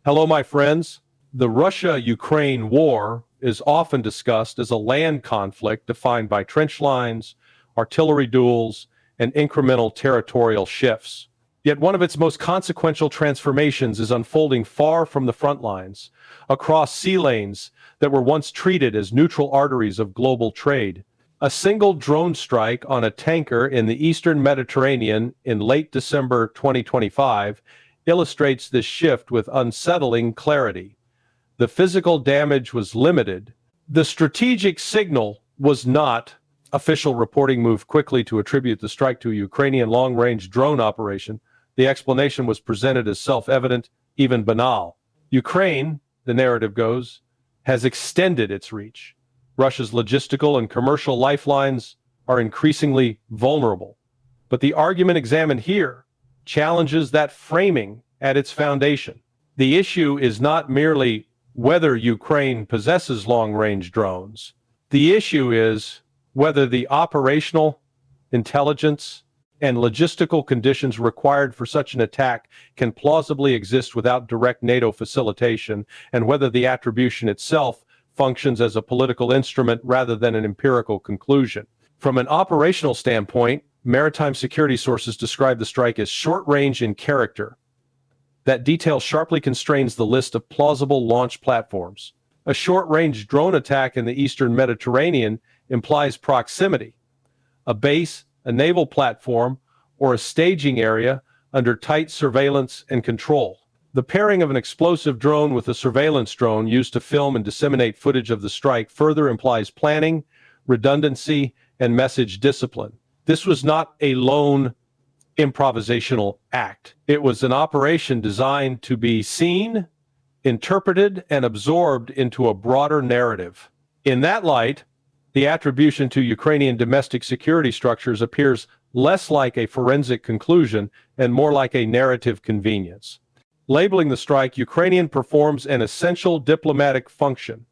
Hello, my friends. The Russia-Ukraine war is often discussed as a land conflict defined by trench lines, artillery duels, and incremental territorial shifts. Yet one of its most consequential transformations is unfolding far from the front lines, across sea lanes that were once treated as neutral arteries of global trade. A single drone strike on a tanker in the eastern Mediterranean in late December 2025 illustrates this shift with unsettling clarity. The physical damage was limited. The strategic signal was not. Official reporting moved quickly to attribute the strike to a Ukrainian long-range drone operation. The explanation was presented as self-evident, even banal. Ukraine, the narrative goes, has extended its reach. Russia's logistical and commercial lifelines are increasingly vulnerable. But the argument examined here challenges that framing at its foundation. The issue is not merely whether Ukraine possesses long-range drones. The issue is whether the operational, intelligence, and logistical conditions required for such an attack can plausibly exist without direct NATO facilitation, and whether the attribution itself functions as a political instrument rather than an empirical conclusion. From an operational standpoint, maritime security sources describe the strike as short-range in character. That detail sharply constrains the list of plausible launch platforms. A short-range drone attack in the eastern Mediterranean implies proximity. A base, a naval platform, or a staging area under tight surveillance and control. The pairing of an explosive drone with a surveillance drone used to film and disseminate footage of the strike further implies planning, redundancy, and message discipline. This was not a lone improvisational act. It was an operation designed to be seen, interpreted, and absorbed into a broader narrative. In that light, the attribution to Ukrainian domestic security structures appears less like a forensic conclusion and more like a narrative convenience. Labeling the strike Ukrainian performs an essential diplomatic function.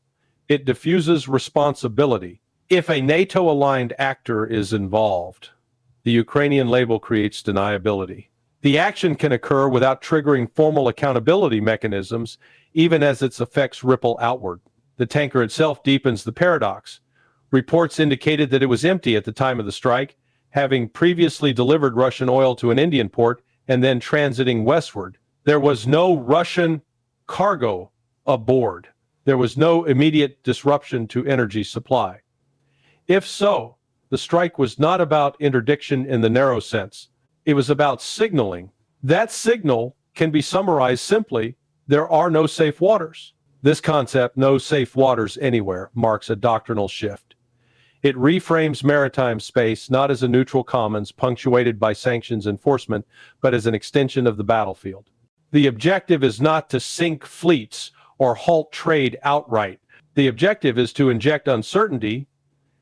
It diffuses responsibility. If a NATO-aligned actor is involved, the Ukrainian label creates deniability. The action can occur without triggering formal accountability mechanisms, even as its effects ripple outward. The tanker itself deepens the paradox. Reports indicated that it was empty at the time of the strike, having previously delivered Russian oil to an Indian port and then transiting westward. There was no Russian cargo aboard. There was no immediate disruption to energy supply. If so, the strike was not about interdiction in the narrow sense. It was about signaling. That signal can be summarized simply: there are no safe waters. This concept, no safe waters anywhere, marks a doctrinal shift. It reframes maritime space not as a neutral commons punctuated by sanctions enforcement, but as an extension of the battlefield. The objective is not to sink fleets or halt trade outright. The objective is to inject uncertainty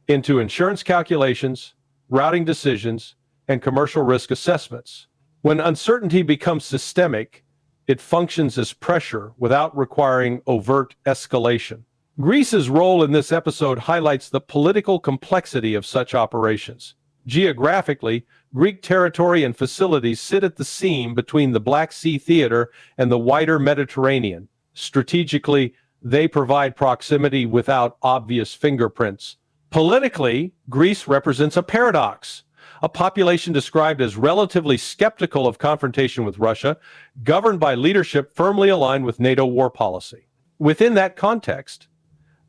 into insurance calculations, routing decisions, and commercial risk assessments. When uncertainty becomes systemic, it functions as pressure without requiring overt escalation. Greece's role in this episode highlights the political complexity of such operations. Geographically, Greek territory and facilities sit at the seam between the Black Sea theater and the wider Mediterranean. Strategically, they provide proximity without obvious fingerprints. Politically, Greece represents a paradox. A population described as relatively skeptical of confrontation with Russia, governed by leadership firmly aligned with NATO war policy. Within that context,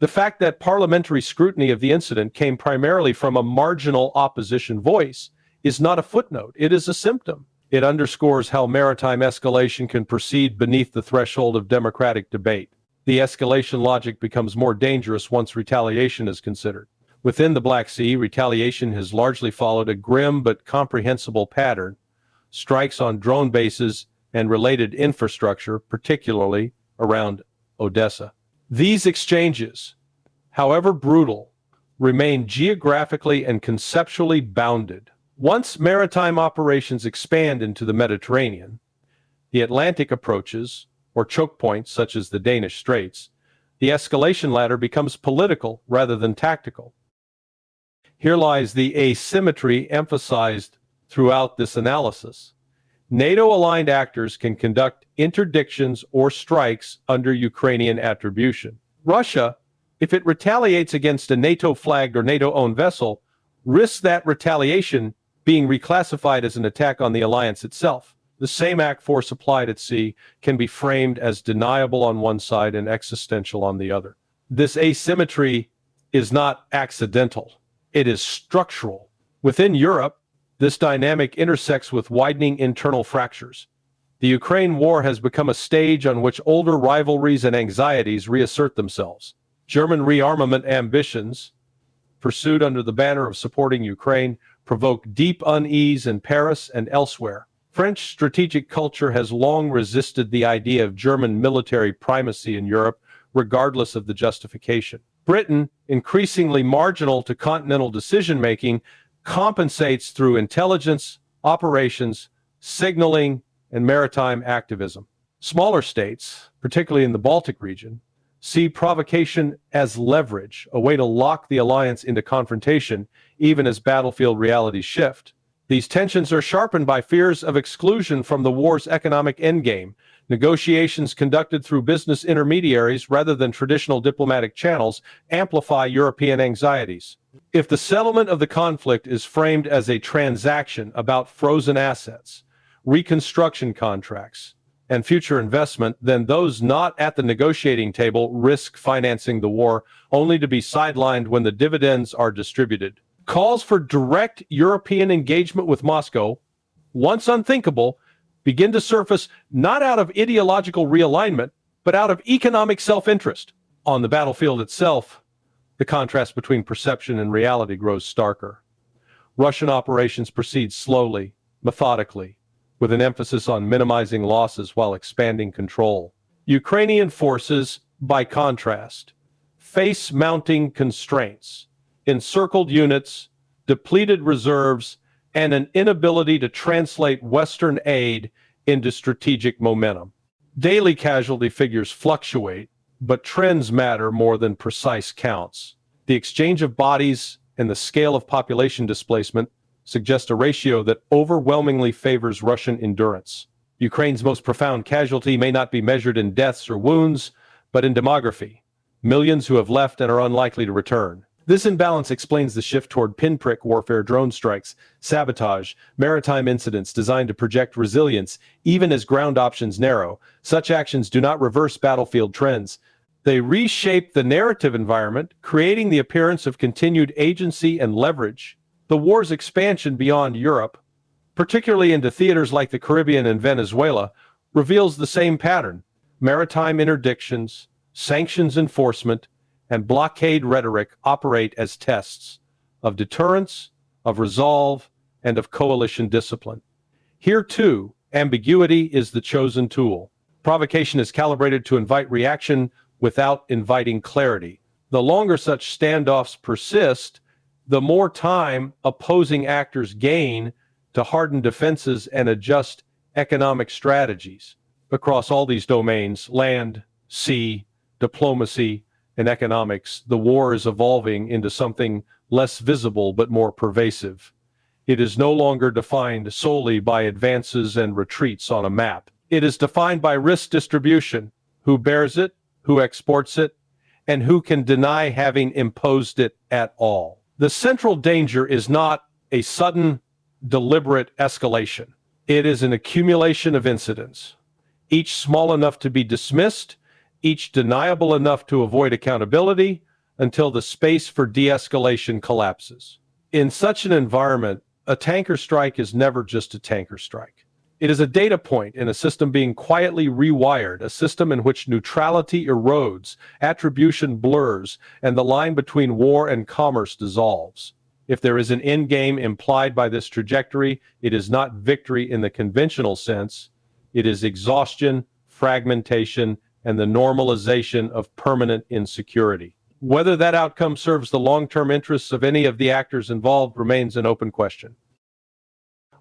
the fact that parliamentary scrutiny of the incident came primarily from a marginal opposition voice is not a footnote, it is a symptom. It underscores how maritime escalation can proceed beneath the threshold of democratic debate. The escalation logic becomes more dangerous once retaliation is considered. Within the Black Sea, retaliation has largely followed a grim but comprehensible pattern: strikes on drone bases and related infrastructure, particularly around Odessa. These exchanges, however brutal, remain geographically and conceptually bounded. Once maritime operations expand into the Mediterranean, the Atlantic approaches, or choke points such as the Danish Straits, the escalation ladder becomes political rather than tactical. Here lies the asymmetry emphasized throughout this analysis. NATO-aligned actors can conduct interdictions or strikes under Ukrainian attribution. Russia, if it retaliates against a NATO-flagged or NATO-owned vessel, risks that retaliation being reclassified as an attack on the alliance itself. The same act force applied at sea can be framed as deniable on one side and existential on the other. This asymmetry is not accidental. It is structural. Within Europe, this dynamic intersects with widening internal fractures. The Ukraine war has become a stage on which older rivalries and anxieties reassert themselves. German rearmament ambitions, pursued under the banner of supporting Ukraine, provoke deep unease in Paris and elsewhere. French strategic culture has long resisted the idea of German military primacy in Europe, regardless of the justification. Britain, increasingly marginal to continental decision-making, compensates through intelligence, operations, signaling, and maritime activism. Smaller states, particularly in the Baltic region, see provocation as leverage, a way to lock the alliance into confrontation, even as battlefield realities shift. These tensions are sharpened by fears of exclusion from the war's economic endgame. Negotiations conducted through business intermediaries rather than traditional diplomatic channels amplify European anxieties. If the settlement of the conflict is framed as a transaction about frozen assets, reconstruction contracts, and future investment, then those not at the negotiating table risk financing the war, only to be sidelined when the dividends are distributed. Calls for direct European engagement with Moscow, once unthinkable, begin to surface not out of ideological realignment, but out of economic self-interest. On the battlefield itself, the contrast between perception and reality grows starker. Russian operations proceed slowly, methodically, with an emphasis on minimizing losses while expanding control. Ukrainian forces, by contrast, face mounting constraints, encircled units, depleted reserves, and an inability to translate Western aid into strategic momentum. Daily casualty figures fluctuate, but trends matter more than precise counts. The exchange of bodies and the scale of population displacement suggest a ratio that overwhelmingly favors Russian endurance. Ukraine's most profound casualty may not be measured in deaths or wounds, but in demography, millions who have left and are unlikely to return. This imbalance explains the shift toward pinprick warfare, drone strikes, sabotage, maritime incidents designed to project resilience even as ground options narrow. Such actions do not reverse battlefield trends. They reshape the narrative environment, creating the appearance of continued agency and leverage. The war's expansion beyond Europe, particularly into theaters like the Caribbean and Venezuela, reveals the same pattern. Maritime interdictions, sanctions enforcement, and blockade rhetoric operate as tests of deterrence, of resolve, and of coalition discipline. Here, too, ambiguity is the chosen tool. Provocation is calibrated to invite reaction without inviting clarity. The longer such standoffs persist, the more time opposing actors gain to harden defenses and adjust economic strategies. Across all these domains, land, sea, diplomacy, and economics, the war is evolving into something less visible but more pervasive. It is no longer defined solely by advances and retreats on a map. It is defined by risk distribution, who bears it, who exports it, and who can deny having imposed it at all. The central danger is not a sudden, deliberate escalation. It is an accumulation of incidents, each small enough to be dismissed, each deniable enough to avoid accountability, until the space for de-escalation collapses. In such an environment, a tanker strike is never just a tanker strike. It is a data point in a system being quietly rewired, a system in which neutrality erodes, attribution blurs, and the line between war and commerce dissolves. If there is an endgame implied by this trajectory, it is not victory in the conventional sense. It is exhaustion, fragmentation, and the normalization of permanent insecurity. Whether that outcome serves the long-term interests of any of the actors involved remains an open question.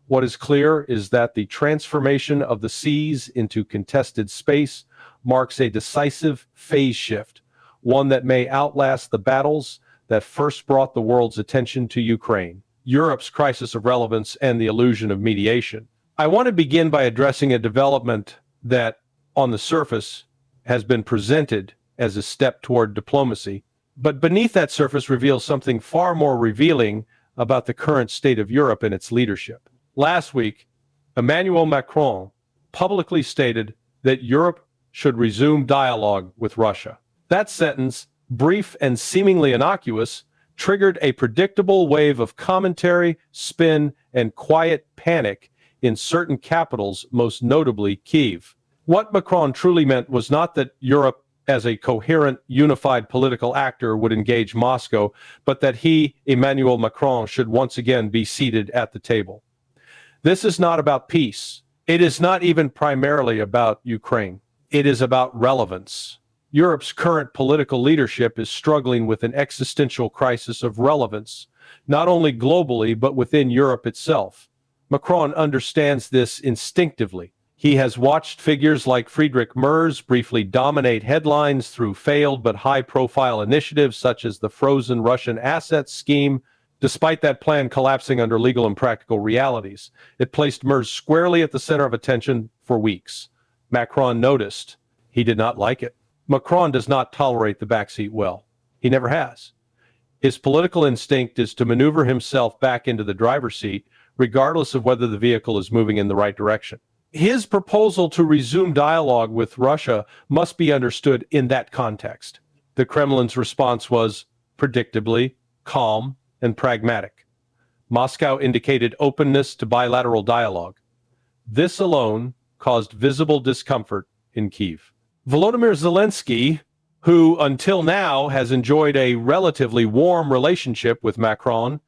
What is clear is that the transformation of the seas into contested space marks a decisive phase shift, one that may outlast the battles that first brought the world's attention to Ukraine. Europe's crisis of relevance and the illusion of mediation. I want to begin by addressing a development that, on the surface, has been presented as a step toward diplomacy, but beneath that surface reveals something far more revealing about the current state of Europe and its leadership. Last week, Emmanuel Macron publicly stated that Europe should resume dialogue with Russia. That sentence, brief and seemingly innocuous, triggered a predictable wave of commentary, spin, and quiet panic in certain capitals, most notably Kyiv. What Macron truly meant was not that Europe, as a coherent, unified political actor, would engage Moscow, but that he, Emmanuel Macron, should once again be seated at the table. This is not about peace. It is not even primarily about Ukraine. It is about relevance. Europe's current political leadership is struggling with an existential crisis of relevance, not only globally, but within Europe itself. Macron understands this instinctively. He has watched figures like Friedrich Merz briefly dominate headlines through failed but high-profile initiatives such as the frozen Russian assets scheme. Despite that plan collapsing under legal and practical realities, it placed Merz squarely at the center of attention for weeks. Macron noticed. He did not like it. Macron does not tolerate the backseat well. He never has. His political instinct is to maneuver himself back into the driver's seat, regardless of whether the vehicle is moving in the right direction. His proposal to resume dialogue with Russia must be understood in that context. The Kremlin's response was, predictably, calm and pragmatic. Moscow indicated openness to bilateral dialogue. This alone caused visible discomfort in Kyiv. Volodymyr Zelensky, who until now has enjoyed a relatively warm relationship with Macron,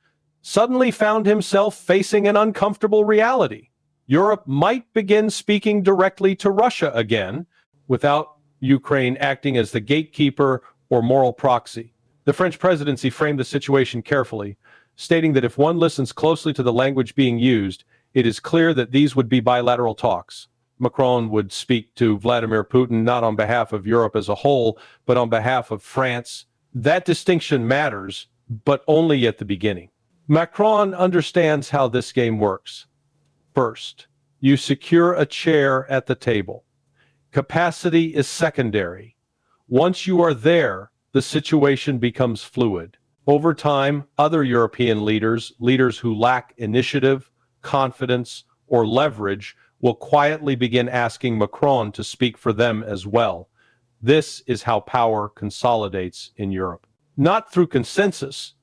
suddenly found himself facing an uncomfortable reality. Europe might begin speaking directly to Russia again, without Ukraine acting as the gatekeeper or moral proxy. The French presidency framed the situation carefully, stating that if one listens closely to the language being used, it is clear that these would be bilateral talks. Macron would speak to Vladimir Putin not on behalf of Europe as a whole, but on behalf of France. That distinction matters, but only at the beginning. Macron understands how this game works. First, you secure a chair at the table. Capacity is secondary. Once you are there, the situation becomes fluid. Over time, other European leaders who lack initiative, confidence, or leverage, will quietly begin asking Macron to speak for them as well. This is how power consolidates in Europe. Not through consensus,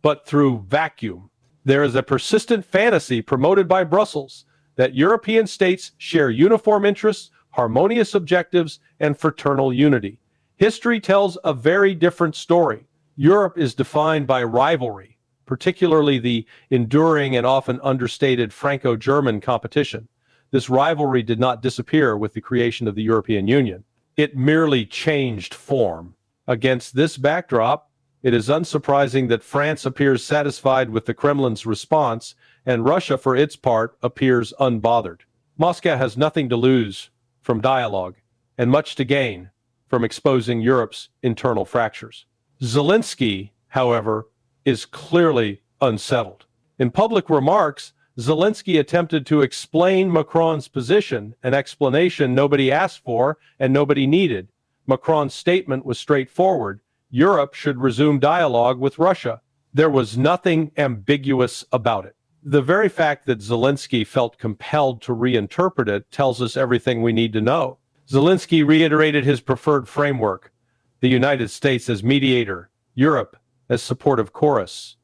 but through vacuum. There is a persistent fantasy promoted by Brussels that European states share uniform interests, harmonious objectives, and fraternal unity. History tells a very different story. Europe is defined by rivalry, particularly the enduring and often understated Franco-German competition. This rivalry did not disappear with the creation of the European Union. It merely changed form. Against this backdrop, it is unsurprising that France appears satisfied with the Kremlin's response, and Russia, for its part, appears unbothered. Moscow has nothing to lose from dialogue, and much to gain from exposing Europe's internal fractures. Zelensky, however, is clearly unsettled. In public remarks, Zelensky attempted to explain Macron's position, an explanation nobody asked for and nobody needed. Macron's statement was straightforward. Europe should resume dialogue with Russia. There was nothing ambiguous about it. The very fact that Zelensky felt compelled to reinterpret it tells us everything we need to know. Zelensky reiterated his preferred framework: the United States as mediator, Europe as supportive chorus,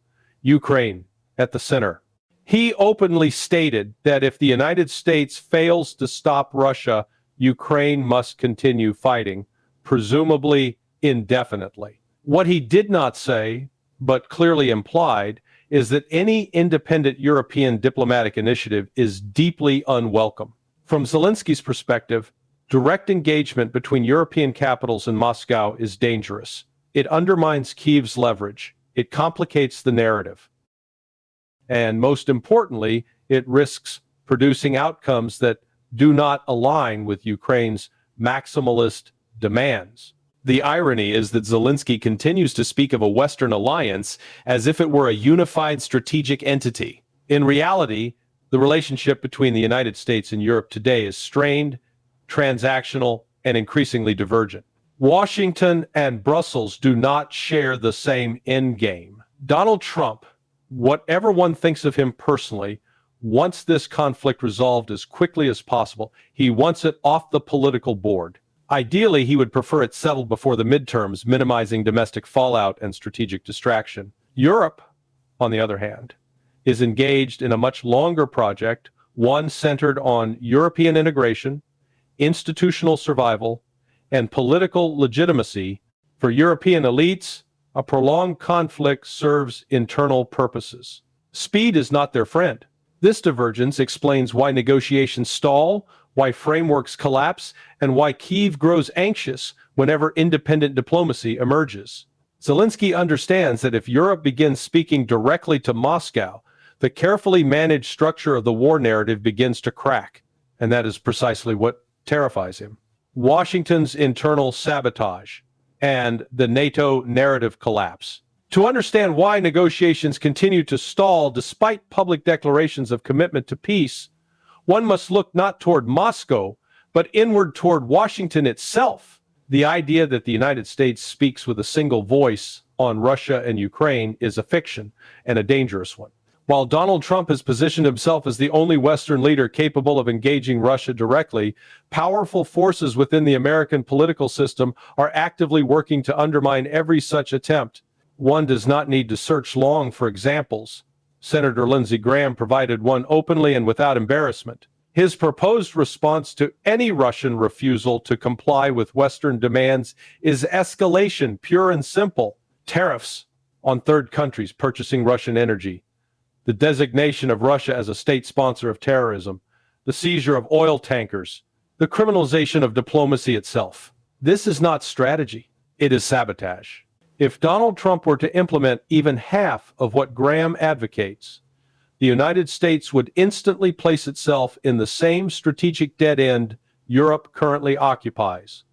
Ukraine at the center. He openly stated that if the United States fails to stop Russia, Ukraine must continue fighting, presumably indefinitely. What he did not say, but clearly implied, is that any independent European diplomatic initiative is deeply unwelcome. From Zelensky's perspective, direct engagement between European capitals and Moscow is dangerous. It undermines Kyiv's leverage. It complicates the narrative. And most importantly, it risks producing outcomes that do not align with Ukraine's maximalist demands. The irony is that Zelensky continues to speak of a Western alliance as if it were a unified strategic entity. In reality, The relationship between the United States and Europe today is strained, transactional, and increasingly divergent. Washington and Brussels do not share the same endgame. Donald Trump, whatever one thinks of him personally, wants this conflict resolved as quickly as possible. He wants it off the political board. Ideally, he would prefer it settled before the midterms, minimizing domestic fallout and strategic distraction. Europe, on the other hand, is engaged in a much longer project, one centered on European integration, institutional survival, and political legitimacy. For European elites, a prolonged conflict serves internal purposes. Speed is not their friend. This divergence explains why negotiations stall, why frameworks collapse, and why Kyiv grows anxious whenever independent diplomacy emerges. Zelensky understands that if Europe begins speaking directly to Moscow, the carefully managed structure of the war narrative begins to crack, and that is precisely what terrifies him. Washington's internal sabotage and the NATO narrative collapse. To understand why negotiations continue to stall despite public declarations of commitment to peace, one must look not toward Moscow, but inward toward Washington itself. The idea that the United States speaks with a single voice on Russia and Ukraine is a fiction, and a dangerous one. While Donald Trump has positioned himself as the only Western leader capable of engaging Russia directly, powerful forces within the American political system are actively working to undermine every such attempt. One does not need to search long for examples. Senator Lindsey Graham provided one openly and without embarrassment. His proposed response to any Russian refusal to comply with Western demands is escalation, pure and simple. Tariffs on third countries purchasing Russian energy, the designation of Russia as a state sponsor of terrorism, the seizure of oil tankers, the criminalization of diplomacy itself. This is not strategy, it is sabotage. If Donald Trump were to implement even half of what Graham advocates, the United States would instantly place itself in the same strategic dead end Europe currently occupies,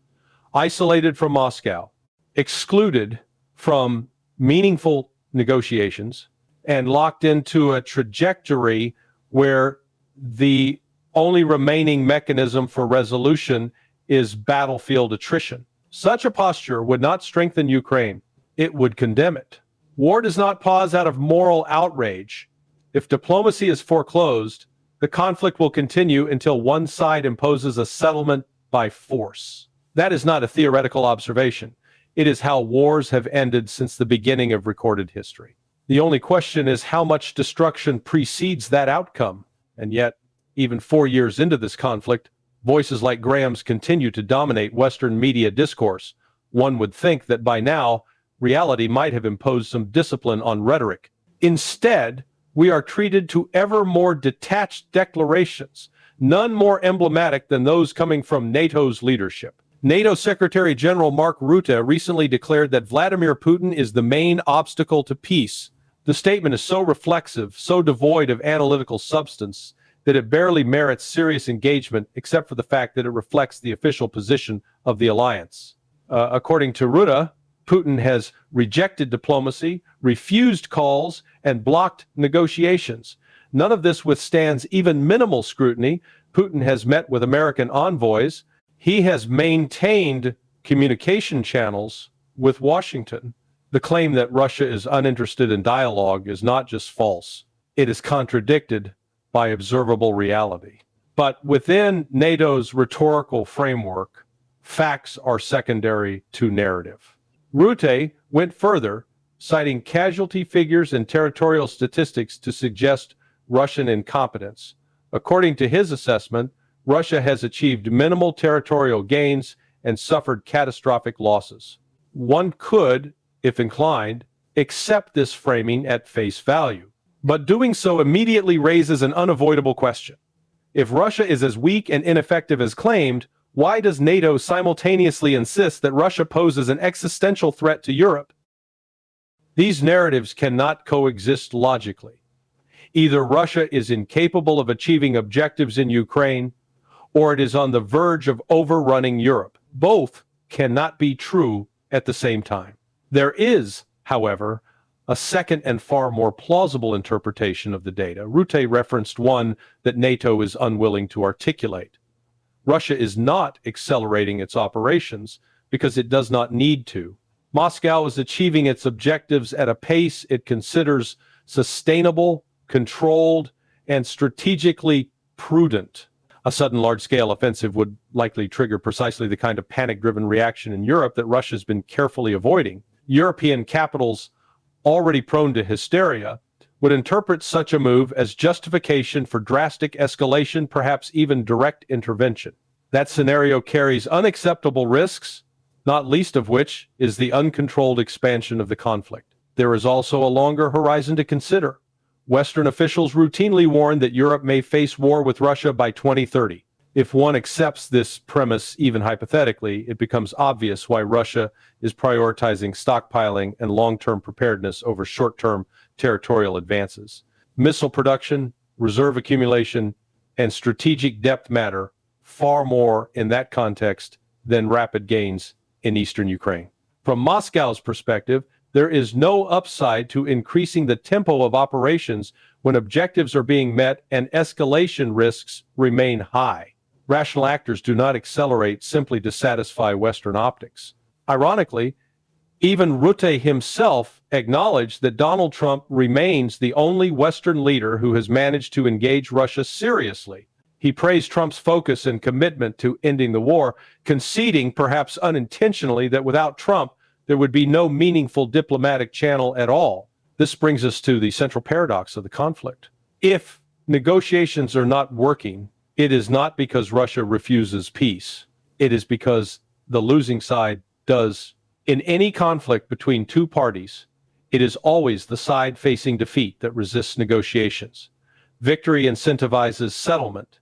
isolated from Moscow, excluded from meaningful negotiations, and locked into a trajectory where the only remaining mechanism for resolution is battlefield attrition. Such a posture would not strengthen Ukraine. It would condemn it. War does not pause out of moral outrage. If diplomacy is foreclosed, the conflict will continue until one side imposes a settlement by force. That is not a theoretical observation. It is how wars have ended since the beginning of recorded history. The only question is how much destruction precedes that outcome. And yet, even 4 years into this conflict, voices like Graham's continue to dominate Western media discourse. One would think that by now, reality might have imposed some discipline on rhetoric. Instead, we are treated to ever more detached declarations, none more emblematic than those coming from NATO's leadership. NATO Secretary General Mark Rutte recently declared that Vladimir Putin is the main obstacle to peace. The statement is so reflexive, so devoid of analytical substance, that it barely merits serious engagement, except for the fact that it reflects the official position of the alliance. According to Rutte, Putin has rejected diplomacy, refused calls, and blocked negotiations. None of this withstands even minimal scrutiny. Putin has met with American envoys. He has maintained communication channels with Washington. The claim that Russia is uninterested in dialogue is not just false. It is contradicted by observable reality. But within NATO's rhetorical framework, facts are secondary to narrative. Rutte went further, citing casualty figures and territorial statistics to suggest Russian incompetence. According to his assessment, Russia has achieved minimal territorial gains and suffered catastrophic losses. One could, if inclined, accept this framing at face value. But doing so immediately raises an unavoidable question. If Russia is as weak and ineffective as claimed, why does NATO simultaneously insist that Russia poses an existential threat to Europe? These narratives cannot coexist logically. Either Russia is incapable of achieving objectives in Ukraine, or it is on the verge of overrunning Europe. Both cannot be true at the same time. There is, however, A second and far more plausible interpretation of the data, Rutte referenced one that NATO is unwilling to articulate. Russia is not accelerating its operations because it does not need to. Moscow is achieving its objectives at a pace it considers sustainable, controlled, and strategically prudent. A sudden large-scale offensive would likely trigger precisely the kind of panic-driven reaction in Europe that Russia's been carefully avoiding. European capitals, already prone to hysteria, would interpret such a move as justification for drastic escalation, perhaps even direct intervention. That scenario carries unacceptable risks, not least of which is the uncontrolled expansion of the conflict. There is also a longer horizon to consider. Western officials routinely warn that Europe may face war with Russia by 2030. If one accepts this premise, even hypothetically, it becomes obvious why Russia is prioritizing stockpiling and long-term preparedness over short-term territorial advances. Missile production, reserve accumulation, and strategic depth matter far more in that context than rapid gains in eastern Ukraine. From Moscow's perspective, there is no upside to increasing the tempo of operations when objectives are being met and escalation risks remain high. Rational actors do not accelerate simply to satisfy Western optics. Ironically, even Rutte himself acknowledged that Donald Trump remains the only Western leader who has managed to engage Russia seriously. He praised Trump's focus and commitment to ending the war, conceding, perhaps unintentionally, that without Trump, there would be no meaningful diplomatic channel at all. This brings us to the central paradox of the conflict. If negotiations are not working, it is not because Russia refuses peace. It is because the losing side does. In any conflict between two parties, it is always the side facing defeat that resists negotiations. Victory incentivizes settlement.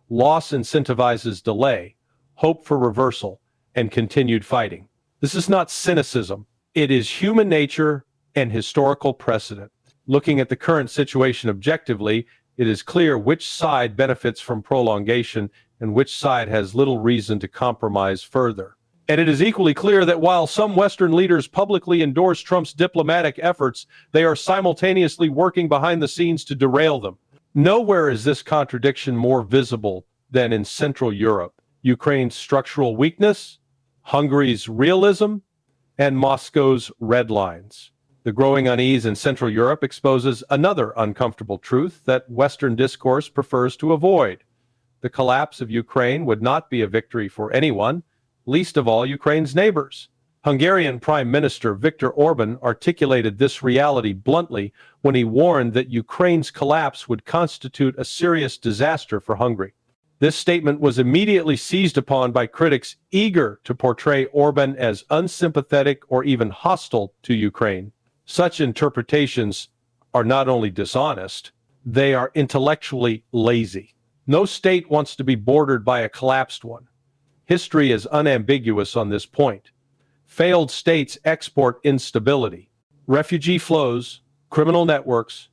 Loss incentivizes delay, hope for reversal, and continued fighting. This is not cynicism. It is human nature and historical precedent. Looking at the current situation objectively, it is clear which side benefits from prolongation and which side has little reason to compromise further. And it is equally clear that while some Western leaders publicly endorse Trump's diplomatic efforts, they are simultaneously working behind the scenes to derail them. Nowhere is this contradiction more visible than in Central Europe. Ukraine's structural weakness, Hungary's realism, and Moscow's red lines. The growing unease in Central Europe exposes another uncomfortable truth that Western discourse prefers to avoid. The collapse of Ukraine would not be a victory for anyone, least of all Ukraine's neighbors. Hungarian Prime Minister Viktor Orban articulated this reality bluntly when he warned that Ukraine's collapse would constitute a serious disaster for Hungary. This statement was immediately seized upon by critics eager to portray Orban as unsympathetic or even hostile to Ukraine. Such interpretations are not only dishonest, they are intellectually lazy. No state wants to be bordered by a collapsed one. History is unambiguous on this point. Failed states export instability. Refugee flows, criminal networks,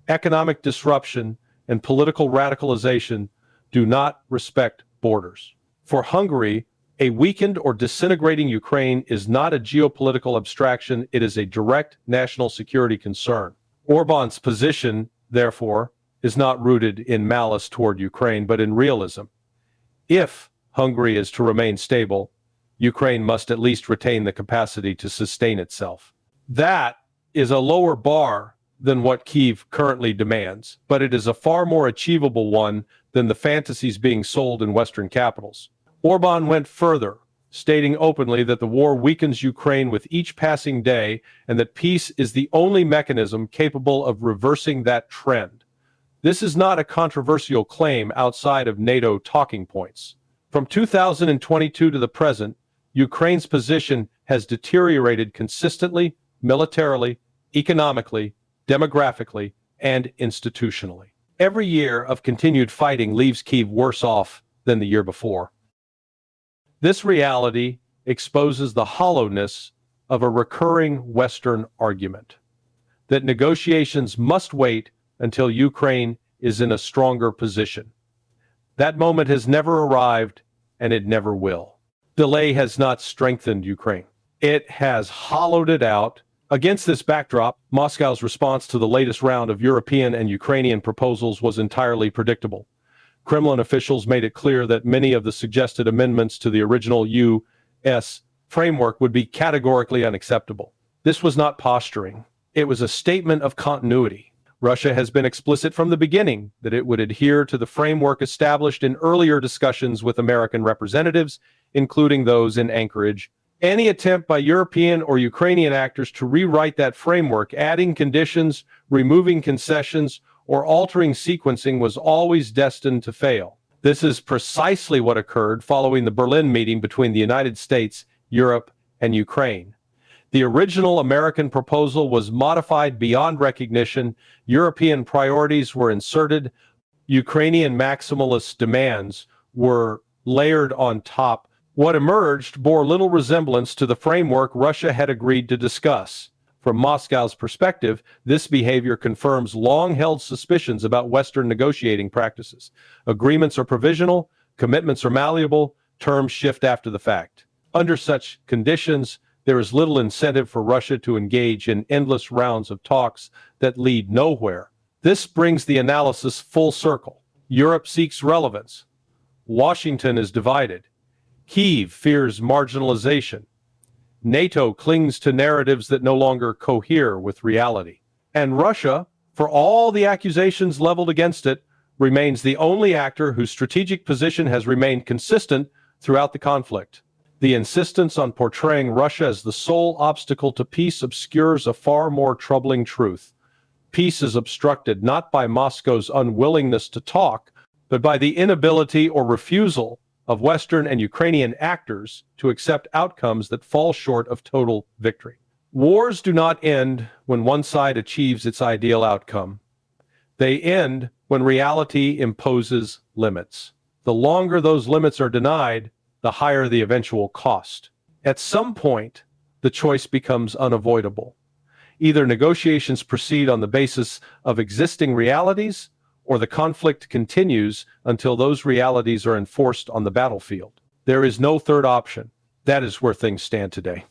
economic disruption, and political radicalization do not respect borders. For Hungary, a weakened or disintegrating Ukraine is not a geopolitical abstraction, it is a direct national security concern. Orban's position, therefore, is not rooted in malice toward Ukraine, but in realism. If Hungary is to remain stable, Ukraine must at least retain the capacity to sustain itself. That is a lower bar than what Kyiv currently demands, but it is a far more achievable one than the fantasies being sold in Western capitals. Orban went further, stating openly that the war weakens Ukraine with each passing day and that peace is the only mechanism capable of reversing that trend. This is not a controversial claim outside of NATO talking points. From 2022 to the present, Ukraine's position has deteriorated consistently, militarily, economically, demographically, and institutionally. Every year of continued fighting leaves Kyiv worse off than the year before. This reality exposes the hollowness of a recurring Western argument that negotiations must wait until Ukraine is in a stronger position. That moment has never arrived, and it never will. Delay has not strengthened Ukraine. It has hollowed it out Against this backdrop, Moscow's response to the latest round of European and Ukrainian proposals was entirely predictable. Kremlin officials made it clear that many of the suggested amendments to the original U.S. framework would be categorically unacceptable. This was not posturing. It was a statement of continuity. Russia has been explicit from the beginning that it would adhere to the framework established in earlier discussions with American representatives, including those in Anchorage. Any attempt by European or Ukrainian actors to rewrite that framework, adding conditions, removing concessions, or altering sequencing was always destined to fail. This is precisely what occurred following the Berlin meeting between the United States, Europe, and Ukraine. The original American proposal was modified beyond recognition, European priorities were inserted, Ukrainian maximalist demands were layered on top. What emerged bore little resemblance to the framework Russia had agreed to discuss. From Moscow's perspective, this behavior confirms long-held suspicions about Western negotiating practices. Agreements are provisional, commitments are malleable, terms shift after the fact. Under such conditions, there is little incentive for Russia to engage in endless rounds of talks that lead nowhere. This brings the analysis full circle. Europe seeks relevance. Washington is divided. Kyiv fears marginalization. NATO clings to narratives that no longer cohere with reality. And Russia, for all the accusations leveled against it, remains the only actor whose strategic position has remained consistent throughout the conflict. The insistence on portraying Russia as the sole obstacle to peace obscures a far more troubling truth. Peace is obstructed not by Moscow's unwillingness to talk, but by the inability or refusal of Western and Ukrainian actors to accept outcomes that fall short of total victory. Wars do not end when one side achieves its ideal outcome. They end when reality imposes limits. The longer those limits are denied, the higher the eventual cost. At some point, the choice becomes unavoidable. Either negotiations proceed on the basis of existing realities, or the conflict continues until those realities are enforced on the battlefield. There is no third option. That is where things stand today.